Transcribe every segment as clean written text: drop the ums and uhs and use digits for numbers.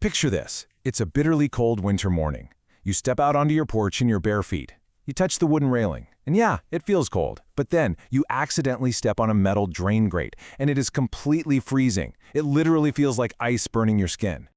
Picture this. It's a bitterly cold winter morning. You step out onto your porch in your bare feet. You touch the wooden railing, and yeah, it feels cold. But then you accidentally step on a metal drain grate, and it is completely freezing. It literally feels like ice burning your skin.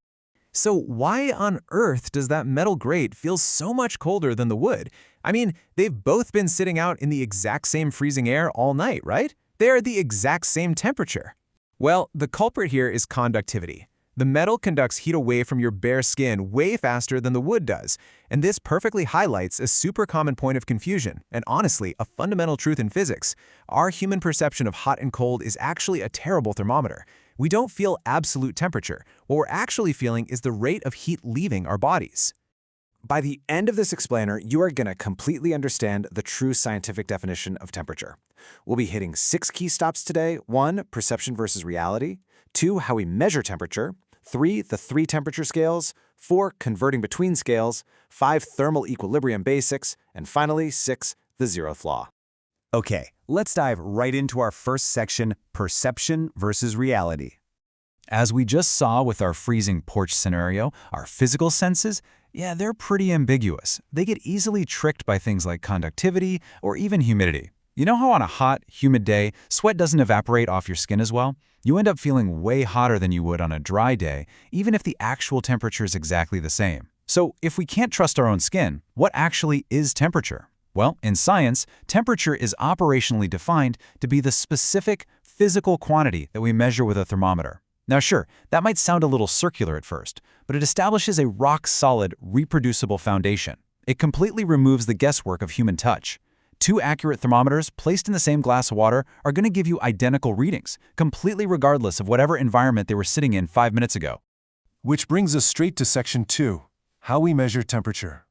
So why on earth does that metal grate feel so much colder than the wood? I mean, they've both been sitting out in the exact same freezing air all night, right? They are the exact same temperature. Well, the culprit here is conductivity. The metal conducts heat away from your bare skin way faster than the wood does, and this perfectly highlights a super common point of confusion, and honestly, a fundamental truth in physics. Our human perception of hot and cold is actually a terrible thermometer. We don't feel absolute temperature. What we're actually feeling is the rate of heat leaving our bodies. By the end of this explainer, you are going to completely understand the true scientific definition of temperature. We'll be hitting 6 key stops today. 1, perception versus reality. 2, how we measure temperature. 3, the 3 temperature scales. 4, converting between scales. 5, thermal equilibrium basics. And finally, 6, the zeroth law. Okay, let's dive right into our first section, perception versus reality. As we just saw with our freezing porch scenario, our physical senses, yeah, they're pretty ambiguous. They get easily tricked by things like conductivity or even humidity. You know how on a hot, humid day, sweat doesn't evaporate off your skin as well? You end up feeling way hotter than you would on a dry day, even if the actual temperature is exactly the same. So if we can't trust our own skin, what actually is temperature? Well, in science, temperature is operationally defined to be the specific physical quantity that we measure with a thermometer. Now sure, that might sound a little circular at first, but it establishes a rock-solid, reproducible foundation. It completely removes the guesswork of human touch. 2 accurate thermometers placed in the same glass of water are going to give you identical readings, completely regardless of whatever environment they were sitting in 5 minutes ago. Which brings us straight to section 2, how we measure temperature.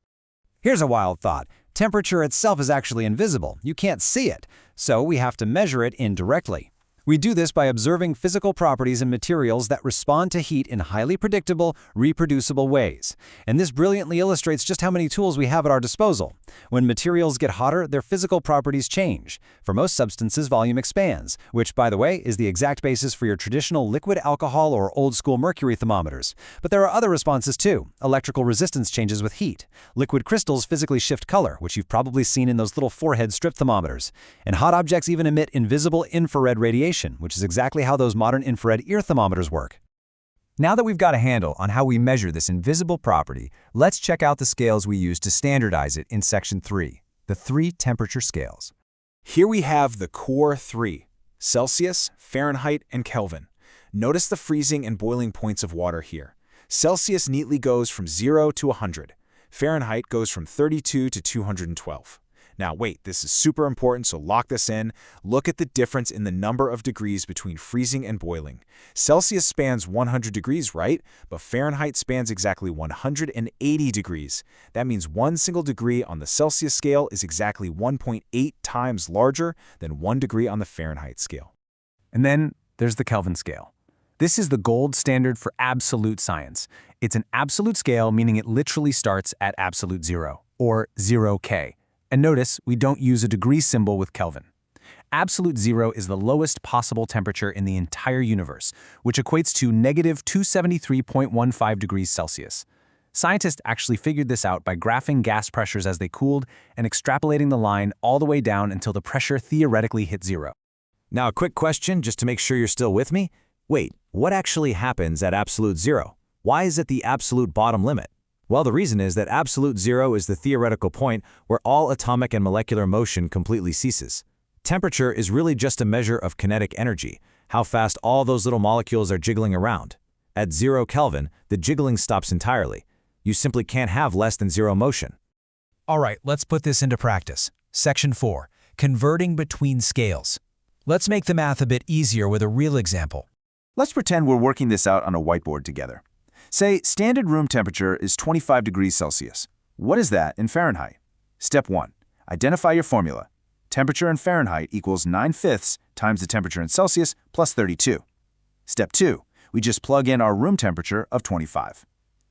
Here's a wild thought. Temperature itself is actually invisible. You can't see it, so we have to measure it indirectly. We do this by observing physical properties in materials that respond to heat in highly predictable, reproducible ways. And this brilliantly illustrates just how many tools we have at our disposal. When materials get hotter, their physical properties change. For most substances, volume expands, which, by the way, is the exact basis for your traditional liquid alcohol or old-school mercury thermometers. But there are other responses too. Electrical resistance changes with heat. Liquid crystals physically shift color, which you've probably seen in those little forehead strip thermometers. And hot objects even emit invisible infrared radiation, which is exactly how those modern infrared ear thermometers work. Now that we've got a handle on how we measure this invisible property, let's check out the scales we use to standardize it in section 3, the 3 temperature scales. Here we have the core 3, Celsius, Fahrenheit, and Kelvin. Notice the freezing and boiling points of water here. Celsius neatly goes from 0 to 100. Fahrenheit goes from 32 to 212. Now wait, this is super important, so lock this in. Look at the difference in the number of degrees between freezing and boiling. Celsius spans 100 degrees, right? But Fahrenheit spans exactly 180 degrees. That means 1 single degree on the Celsius scale is exactly 1.8 times larger than 1 degree on the Fahrenheit scale. And then there's the Kelvin scale. This is the gold standard for absolute science. It's an absolute scale, meaning it literally starts at absolute 0, or 0K. And notice, we don't use a degree symbol with Kelvin. Absolute 0 is the lowest possible temperature in the entire universe, which equates to negative 273.15 degrees Celsius. Scientists actually figured this out by graphing gas pressures as they cooled and extrapolating the line all the way down until the pressure theoretically hit 0. Now a quick question, just to make sure you're still with me. Wait, what actually happens at absolute 0? Why is it the absolute bottom limit? Well, the reason is that absolute 0 is the theoretical point where all atomic and molecular motion completely ceases. Temperature is really just a measure of kinetic energy, how fast all those little molecules are jiggling around. At 0 Kelvin, the jiggling stops entirely. You simply can't have less than 0 motion. All right, let's put this into practice. Section 4, converting between scales. Let's make the math a bit easier with a real example. Let's pretend we're working this out on a whiteboard together. Say standard room temperature is 25 degrees Celsius. What is that in Fahrenheit? Step 1. Identify your formula. Temperature in Fahrenheit equals 9/5 times the temperature in Celsius plus 32. Step 2. We just plug in our room temperature of 25.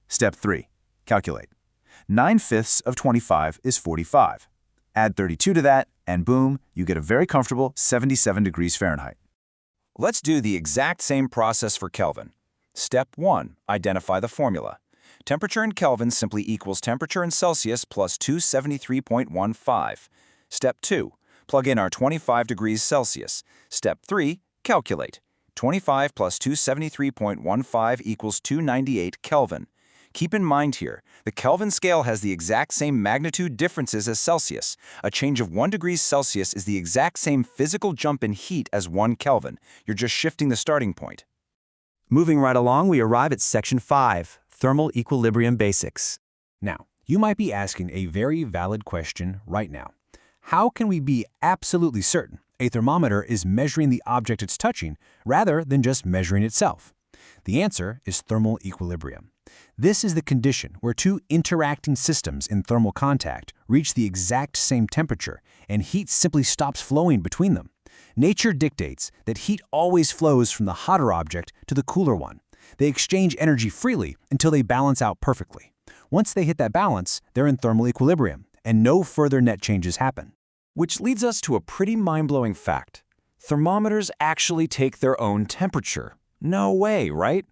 Step 3. Calculate. 9/5 of 25 is 45. Add 32 to that, and boom, you get a very comfortable 77 degrees Fahrenheit. Let's do the exact same process for Kelvin. Step 1. Identify the formula. Temperature in Kelvin simply equals temperature in Celsius plus 273.15. Step 2. Plug in our 25 degrees Celsius. Step 3. Calculate. 25 plus 273.15 equals 298 Kelvin. Keep in mind here, the Kelvin scale has the exact same magnitude differences as Celsius. A change of 1 degree Celsius is the exact same physical jump in heat as 1 Kelvin. You're just shifting the starting point. Moving right along, we arrive at Section 5, Thermal Equilibrium Basics. Now, you might be asking a very valid question right now. How can we be absolutely certain a thermometer is measuring the object it's touching rather than just measuring itself? The answer is thermal equilibrium. This is the condition where two interacting systems in thermal contact reach the exact same temperature and heat simply stops flowing between them. Nature dictates that heat always flows from the hotter object to the cooler one. They exchange energy freely until they balance out perfectly. Once they hit that balance, they're in thermal equilibrium, and no further net changes happen. Which leads us to a pretty mind-blowing fact. Thermometers actually take their own temperature. No way, right?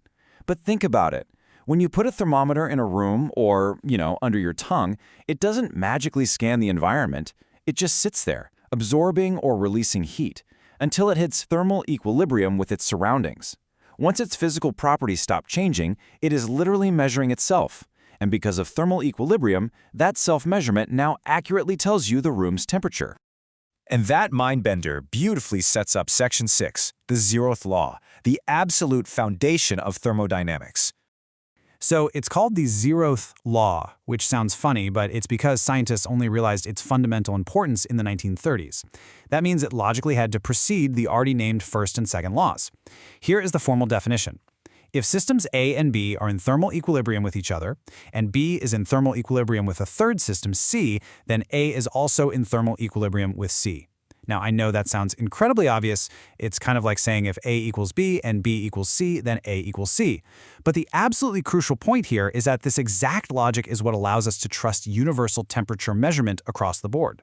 But think about it. When you put a thermometer in a room or, under your tongue, it doesn't magically scan the environment. It just sits there, absorbing or releasing heat, until it hits thermal equilibrium with its surroundings. Once its physical properties stop changing, it is literally measuring itself. And because of thermal equilibrium, that self-measurement now accurately tells you the room's temperature. And that mind-bender beautifully sets up Section 6, the zeroth law, the absolute foundation of thermodynamics. So it's called the zeroth law, which sounds funny, but it's because scientists only realized its fundamental importance in the 1930s. That means it logically had to precede the already named first and second laws. Here is the formal definition. If systems A and B are in thermal equilibrium with each other, and B is in thermal equilibrium with a third system, C, then A is also in thermal equilibrium with C. Now, I know that sounds incredibly obvious. It's kind of like saying if A equals B and B equals C, then A equals C. But the absolutely crucial point here is that this exact logic is what allows us to trust universal temperature measurement across the board.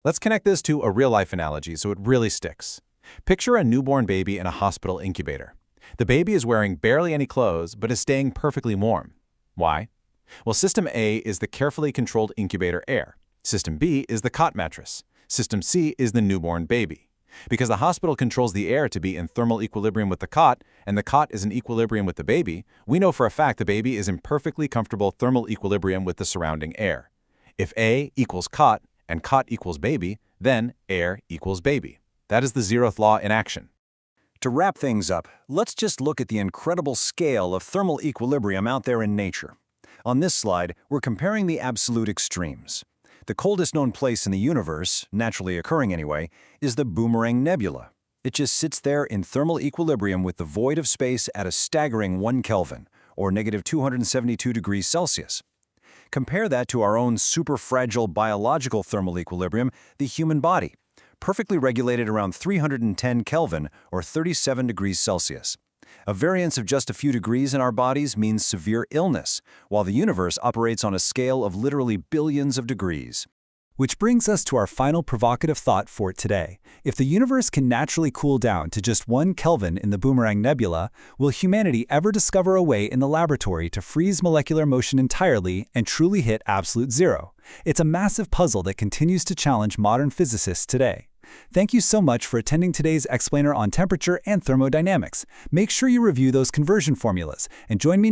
Let's connect this to a real-life analogy so it really sticks. Picture a newborn baby in a hospital incubator. The baby is wearing barely any clothes, but is staying perfectly warm. Why? Well, System A is the carefully controlled incubator air. System B is the cot mattress. System C is the newborn baby. Because the hospital controls the air to be in thermal equilibrium with the cot, and the cot is in equilibrium with the baby, we know for a fact the baby is in perfectly comfortable thermal equilibrium with the surrounding air. If A equals cot and cot equals baby, then air equals baby. That is the zeroth law in action. To wrap things up, let's just look at the incredible scale of thermal equilibrium out there in nature. On this slide, we're comparing the absolute extremes. The coldest known place in the universe, naturally occurring anyway, is the Boomerang Nebula. It just sits there in thermal equilibrium with the void of space at a staggering 1 Kelvin, or negative 272 degrees Celsius. Compare that to our own super fragile biological thermal equilibrium, the human body, perfectly regulated around 310 Kelvin, or 37 degrees Celsius. A variance of just a few degrees in our bodies means severe illness, while the universe operates on a scale of literally billions of degrees. Which brings us to our final provocative thought for today. If the universe can naturally cool down to just 1 Kelvin in the Boomerang Nebula, will humanity ever discover a way in the laboratory to freeze molecular motion entirely and truly hit absolute zero? It's a massive puzzle that continues to challenge modern physicists today. Thank you so much for attending today's explainer on temperature and thermodynamics. Make sure you review those conversion formulas and join me